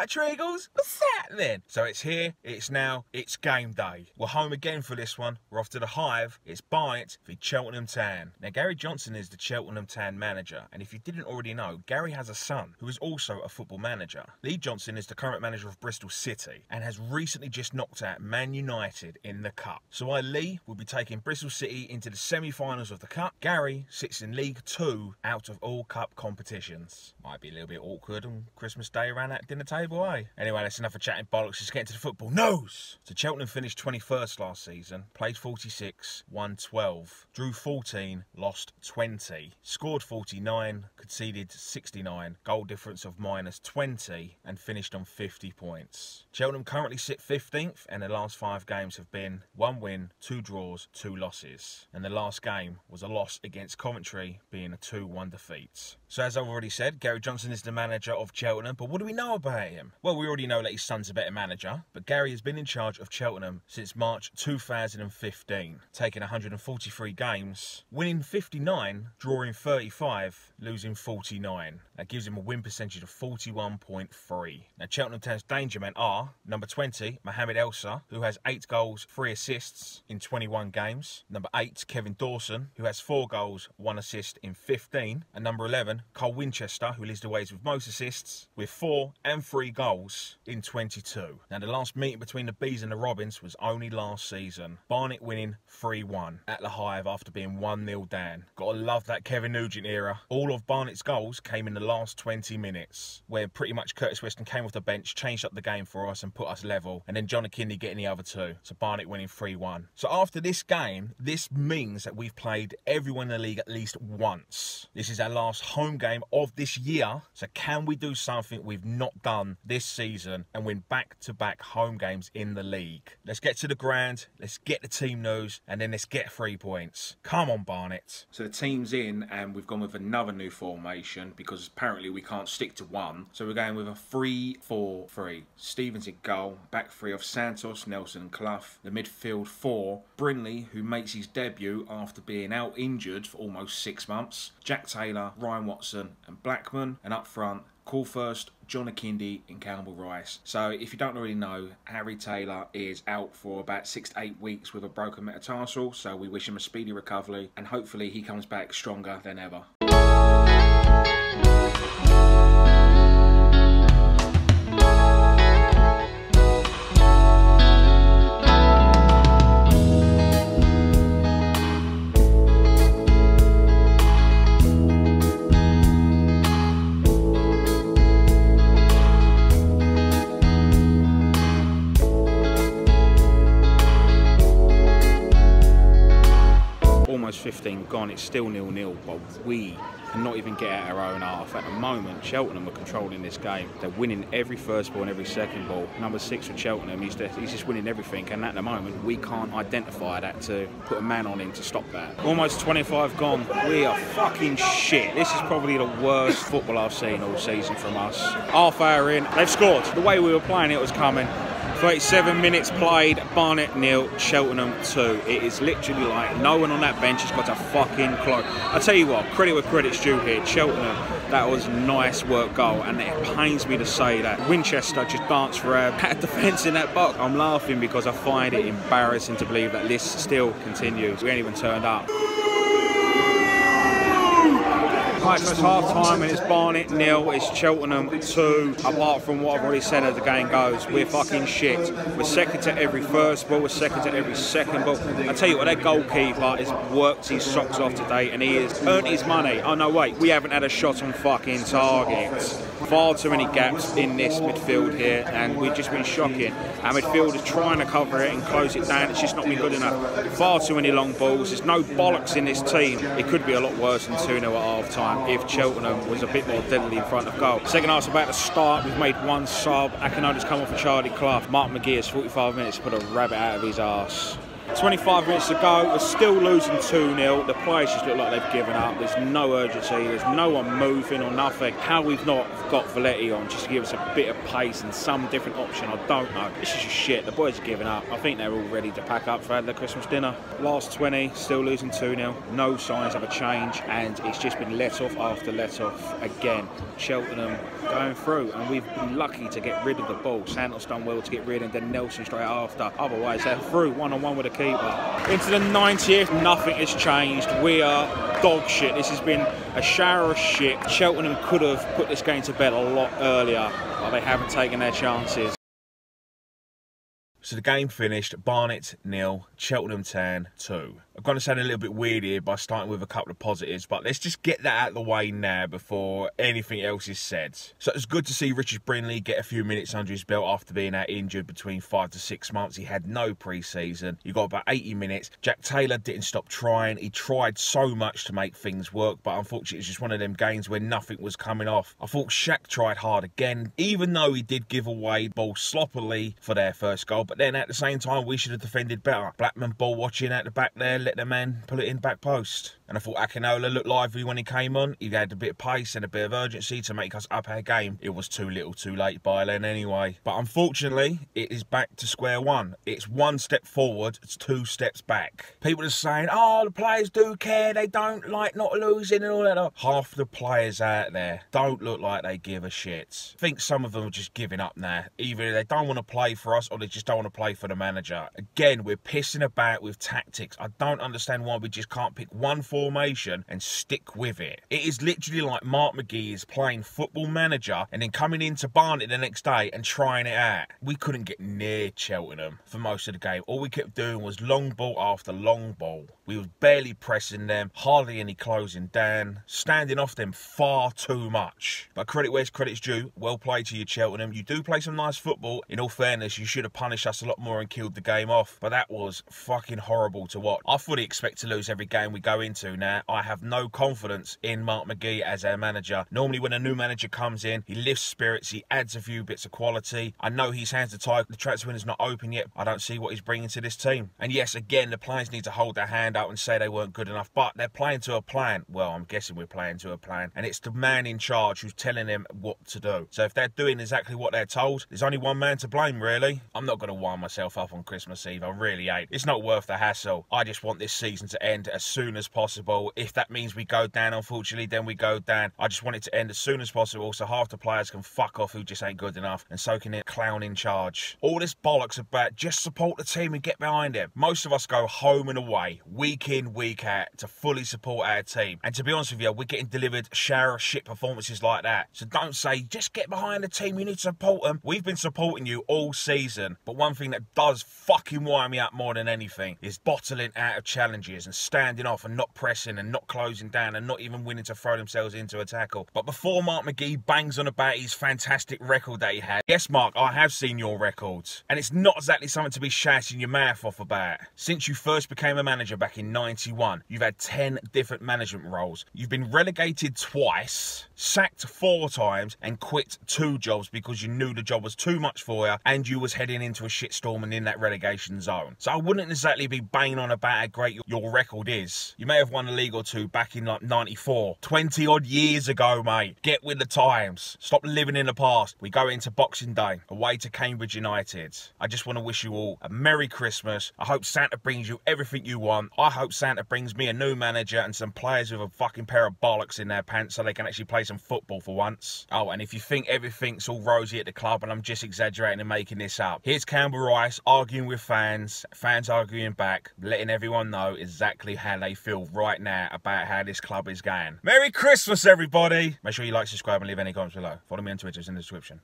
Archer Eagles? What's that then? So it's here, it's now, it's game day. We're home again for this one. We're off to the Hive. It's Barnet v Cheltenham Town. Now, Gary Johnson is the Cheltenham Town manager, and if you didn't already know, Gary has a son who is also a football manager. Lee Johnson is the current manager of Bristol City and has recently just knocked out Man United in the Cup. So while Lee will be taking Bristol City into the semi-finals of the Cup, Gary sits in League 2 out of all Cup competitions. Might be a little bit awkward on Christmas Day around that dinner table, eh? Anyway, that's enough of chatting bollocks. Let's get into the football news. So Cheltenham finished 21st last season, played 46, won 12, drew 14, lost 20, scored 49, conceded 69, goal difference of -20, and finished on 50 points. Cheltenham currently sit 15th, and their last 5 games have been 1 win, 2 draws, 2 losses. And the last game was a loss against Coventry, being a 2-1 defeat. So as I've already said, Gary Johnson is the manager of Cheltenham, but what do we know about him? Well, we already know that his son's a better manager, but Gary has been in charge of Cheltenham since March 2015, taking 143 games, winning 59, drawing 35, losing 49. That gives him a win percentage of 41.3. Now, Cheltenham Town's danger men are number 20, Mohamed Elsa, who has 8 goals, 3 assists in 21 games. Number 8, Kevin Dawson, who has 4 goals, 1 assist in 15. And number 11, Cole Winchester, who leads the ways with most assists, with 4 and 3 goals in 22. Now, the last meeting between the Bees and the Robins was only last season. Barnet winning 3-1 at the Hive after being 1-0 down. Gotta love that Kevin Nugent era. All of Barnet's goals came in the last 20 minutes, where pretty much Curtis Weston came off the bench, changed up the game for us and put us level, and then John Akindi getting the other 2. So Barnet winning 3-1. So after this game, this means that we've played everyone in the league at least once. This is our last home game of this year, so can we do something we've not done this season and win back-to-back home games in the league? Let's get to the ground, let's get the team news, and then let's get 3 points. Come on, Barnet. So the team's in, and we've gone with another new formation because apparently we can't stick to one. So we're going with a 3-4-3. Stevens in goal, back 3 of Santos, Nelson and Clough. The midfield 4, Brindley, who makes his debut after being out injured for almost 6 months. Jack Taylor, Ryan Watson and Blackman. And up front, Coolfirst, John Akindi and Campbell-Ryce. So if you don't already know, Harry Taylor is out for about 6 to 8 weeks with a broken metatarsal, so we wish him a speedy recovery and hopefully he comes back stronger than ever. Almost 15 gone, it's still 0-0, but we cannot even get out our own half. At the moment, Cheltenham are controlling this game. They're winning every first ball and every second ball. Number 6 for Cheltenham, he's just winning everything, and at the moment, we can't identify that to put a man on him to stop that. Almost 25 gone. We are fucking shit. This is probably the worst football I've seen all season from us. Half hour in, they've scored. The way we were playing it was coming. 37 minutes played, Barnet 0, Cheltenham 2. It is literally like no one on that bench has got a fucking clock. I tell you what, credit where credit's due here. Cheltenham, that was nice work goal, and it pains me to say that Winchester just danced for our defence in that box. I'm laughing because I find it embarrassing to believe that this still continues. We ain't even turned up. Right, so it's half time and it's Barnet 0, it's Cheltenham 2. Apart from what I've already said as the game goes, we're fucking shit. We're second to every first ball, we're second to every second ball. I tell you what, that goalkeeper has worked his socks off today and he has earned his money. Oh no, wait, we haven't had a shot on fucking target. Far too many gaps in this midfield here, and we've just been shocking. Our midfield is trying to cover it and close it down, it's just not been good enough. Far too many long balls, there's no bollocks in this team. It could be a lot worse than 2-0 at half time if Cheltenham was a bit more deadly in front of goal. Second half's about to start, we've made 1 sub. Akinola's come off for Charlie Clough. Mark McGee has 45 minutes to put a rabbit out of his arse. 25 minutes to go, we're still losing 2-0. The players just look like they've given up. There's no urgency, there's no one moving or nothing. How we've not got Valetti on just to give us a bit of pace and some different option, I don't know. This is just shit. The boys are giving up. I think they're all ready to pack up for their Christmas dinner. Last 20, still losing 2-0. No signs of a change, and it's just been let off after let off again. Cheltenham going through, and we've been lucky to get rid of the ball. Santos done well to get rid, and then Nelson straight after. Otherwise, they're through one-on-one with the keeper. Into the 90th, nothing has changed. We are dog shit. This has been a shower of shit. Cheltenham could have put this game to bed a lot earlier, but they haven't taken their chances. So the game finished, Barnet 0, Cheltenham Town 2. I'm going to sound a little bit weird here by starting with a couple of positives, but let's just get that out of the way now before anything else is said. So it's good to see Richard Brindley get a few minutes under his belt after being out injured between 5 to 6 months. He had no pre-season. He got about 80 minutes. Jack Taylor didn't stop trying. He tried so much to make things work, but unfortunately it's just one of them games where nothing was coming off. I thought Shaq tried hard again, even though he did give away the ball sloppily for their first goal, but then at the same time we should have defended better. Blackman ball watching at the back there, let the man pull it in back post. And I thought Akinola looked lively when he came on. He had a bit of pace and a bit of urgency to make us up our game. It was too little too late by then anyway. But unfortunately, it is back to square one. It's one step forward, it's 2 steps back. People are saying, oh, the players do care, they don't like not losing and all that. Half the players out there don't look like they give a shit. I think some of them are just giving up now. Either they don't want to play for us or they just don't want to play for the manager. Again, we're pissing about with tactics. I don't understand why we just can't pick one formation and stick with it. It is literally like Mark McGee is playing Football Manager and then coming into Barnet the next day and trying it out. We couldn't get near Cheltenham for most of the game. All we kept doing was long ball after long ball. We was barely pressing them, hardly any closing down, standing off them far too much. But credit where's credit's due. Well played to you, Cheltenham. You do play some nice football. In all fairness, you should have punished us a lot more and killed the game off. But that was fucking horrible to watch. I fully expect to lose every game we go into now. I have no confidence in Mark McGee as our manager. Normally when a new manager comes in, he lifts spirits, he adds a few bits of quality. I know his hands are tied, the transfer window's not open yet. I don't see what he's bringing to this team. And yes, again, the players need to hold their hand out and say they weren't good enough, but they're playing to a plan. Well, I'm guessing we're playing to a plan, and it's the man in charge who's telling them what to do. So if they're doing exactly what they're told, there's only one man to blame, really. I'm not going to wind myself up on Christmas Eve, I really ain't. It's not worth the hassle. I just want this season to end as soon as possible. If that means we go down, unfortunately, then we go down. I just want it to end as soon as possible so half the players can fuck off who just ain't good enough, and so can the clown in charge. All this bollocks about just support the team and get behind him. Most of us go home and away, week in, week out, to fully support our team. And to be honest with you, we're getting delivered shower of shit performances like that. So don't say, just get behind the team, you need to support them. We've been supporting you all season. But one thing that does fucking wire me up more than anything is bottling out of challenges and standing off and not pressing and not closing down and not even willing to throw themselves into a tackle. But before Mark McGee bangs on about his fantastic record that he had, yes, Mark, I have seen your records. And it's not exactly something to be shouting your mouth off about. Since you first became a manager back in '91, you've had 10 different management roles. You've been relegated twice, sacked 4 times, and quit 2 jobs because you knew the job was too much for you and you was heading into a shitstorm and in that relegation zone. So I wouldn't exactly be banging on about how great your record is. You may have won a league or 2 back in like '94, 20 odd years ago, mate. Get with the times. Stop living in the past. We go into Boxing Day, away to Cambridge United. I just want to wish you all a Merry Christmas. I hope Santa brings you everything you want. I hope Santa brings me a new manager and some players with a fucking pair of bollocks in their pants so they can actually play some football for once. Oh, and if you think everything's all rosy at the club and I'm just exaggerating and making this up, here's Campbell-Ryce arguing with fans, fans arguing back, letting everyone know exactly how they feel right now about how this club is going. Merry Christmas, everybody! Make sure you like, subscribe, and leave any comments below. Follow me on Twitter, it's in the description.